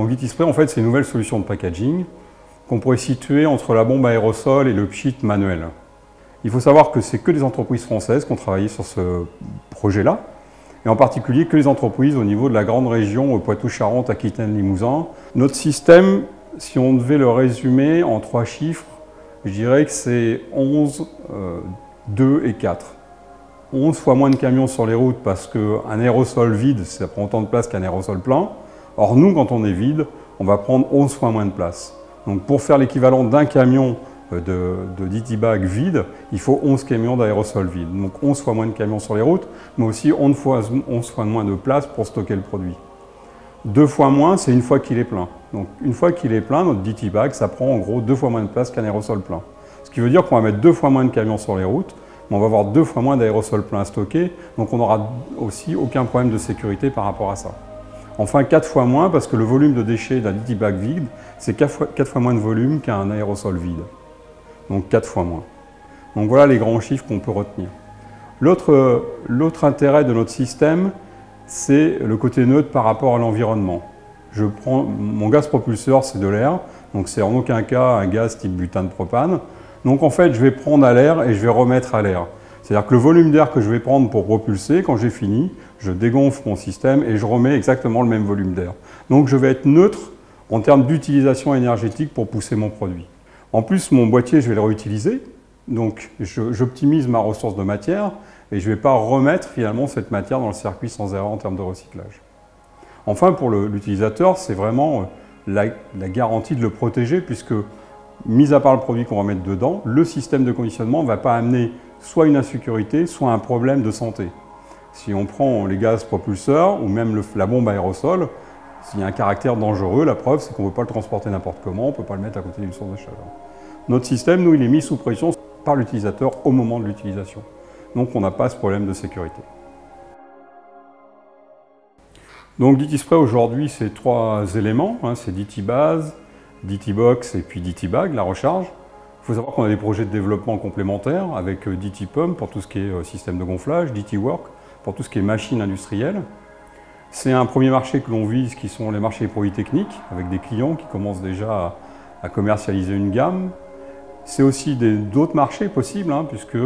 Donc DitiSpray, en fait, c'est une nouvelle solution de packaging qu'on pourrait situer entre la bombe aérosol et le pchit manuel. Il faut savoir que c'est que des entreprises françaises qui ont travaillé sur ce projet-là, et en particulier que les entreprises au niveau de la grande région Poitou-Charentes, Aquitaine, Limousin. Notre système, si on devait le résumer en 3 chiffres, je dirais que c'est 11, 2 et 4. 11 fois moins de camions sur les routes parce qu'un aérosol vide, ça prend autant de place qu'un aérosol plein. Or nous, quand on est vide, on va prendre 11 fois moins de place. Donc pour faire l'équivalent d'un camion de DitiBag vide, il faut 11 camions d'aérosol vide. Donc 11 fois moins de camions sur les routes, mais aussi 11 fois moins de place pour stocker le produit. 2 fois moins, c'est une fois qu'il est plein. Donc une fois qu'il est plein, notre DitiBag, ça prend en gros 2 fois moins de place qu'un aérosol plein. Ce qui veut dire qu'on va mettre 2 fois moins de camions sur les routes, mais on va avoir 2 fois moins d'aérosols pleins à stocker, donc on n'aura aussi aucun problème de sécurité par rapport à ça. Enfin 4 fois moins, parce que le volume de déchets d'un DitiBag vide, c'est 4 fois moins de volume qu'un aérosol vide. Donc 4 fois moins. Donc voilà les grands chiffres qu'on peut retenir. L'autre intérêt de notre système, c'est le côté neutre par rapport à l'environnement. Mon gaz propulseur, c'est de l'air, donc c'est en aucun cas un gaz type butane propane. Donc en fait, je vais prendre à l'air et je vais remettre à l'air. C'est-à-dire que le volume d'air que je vais prendre pour propulser, quand j'ai fini, je dégonfle mon système et je remets exactement le même volume d'air. Donc je vais être neutre en termes d'utilisation énergétique pour pousser mon produit. En plus, mon boîtier, je vais le réutiliser, donc j'optimise ma ressource de matière et je ne vais pas remettre finalement cette matière dans le circuit sans erreur en termes de recyclage. Enfin, pour l'utilisateur, c'est vraiment la garantie de le protéger puisque, mis à part le produit qu'on va mettre dedans, le système de conditionnement ne va pas amener soit une insécurité, soit un problème de santé. Si on prend les gaz propulseurs ou même la bombe aérosol, s'il y a un caractère dangereux, la preuve c'est qu'on ne peut pas le transporter n'importe comment, on ne peut pas le mettre à côté d'une source de chaleur. Notre système, nous, il est mis sous pression par l'utilisateur au moment de l'utilisation. Donc on n'a pas ce problème de sécurité. Donc DitiSpray aujourd'hui c'est 3 éléments, hein, c'est DitiBase, DitiBox et puis DitiBag, la recharge. Il faut savoir qu'on a des projets de développement complémentaires avec DitiPump pour tout ce qui est système de gonflage, DitiWork pour tout ce qui est machine industrielle. C'est un premier marché que l'on vise qui sont les marchés polytechniques avec des clients qui commencent déjà à commercialiser une gamme. C'est aussi d'autres marchés possibles hein, puisque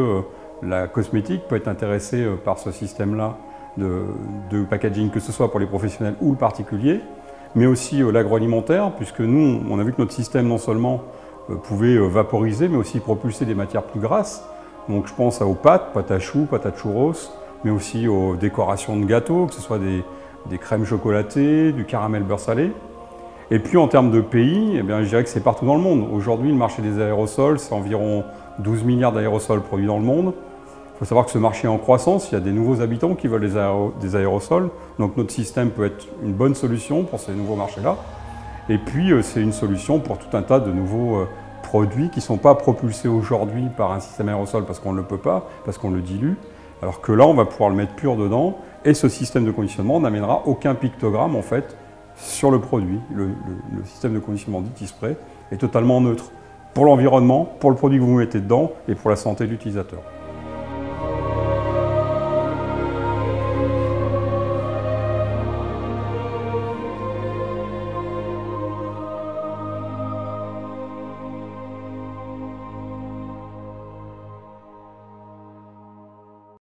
la cosmétique peut être intéressée par ce système-là de packaging, que ce soit pour les professionnels ou le particulier, mais aussi l'agroalimentaire, puisque nous, on a vu que notre système non seulement pouvait vaporiser, mais aussi propulser des matières plus grasses. Donc je pense aux pâtes à choux, pâtes à churros, mais aussi aux décorations de gâteaux, que ce soit des crèmes chocolatées, du caramel beurre salé. Et puis en termes de pays, eh bien, je dirais que c'est partout dans le monde. Aujourd'hui, le marché des aérosols, c'est environ 12 milliards d'aérosols produits dans le monde. Il faut savoir que ce marché est en croissance, il y a des nouveaux habitants qui veulent des aérosols, donc notre système peut être une bonne solution pour ces nouveaux marchés-là. Et puis c'est une solution pour tout un tas de nouveaux produits qui ne sont pas propulsés aujourd'hui par un système aérosol parce qu'on ne le peut pas, parce qu'on le dilue, alors que là on va pouvoir le mettre pur dedans et ce système de conditionnement n'amènera aucun pictogramme en fait sur le produit. Le système de conditionnement DitiSpray est totalement neutre pour l'environnement, pour le produit que vous mettez dedans et pour la santé de l'utilisateur.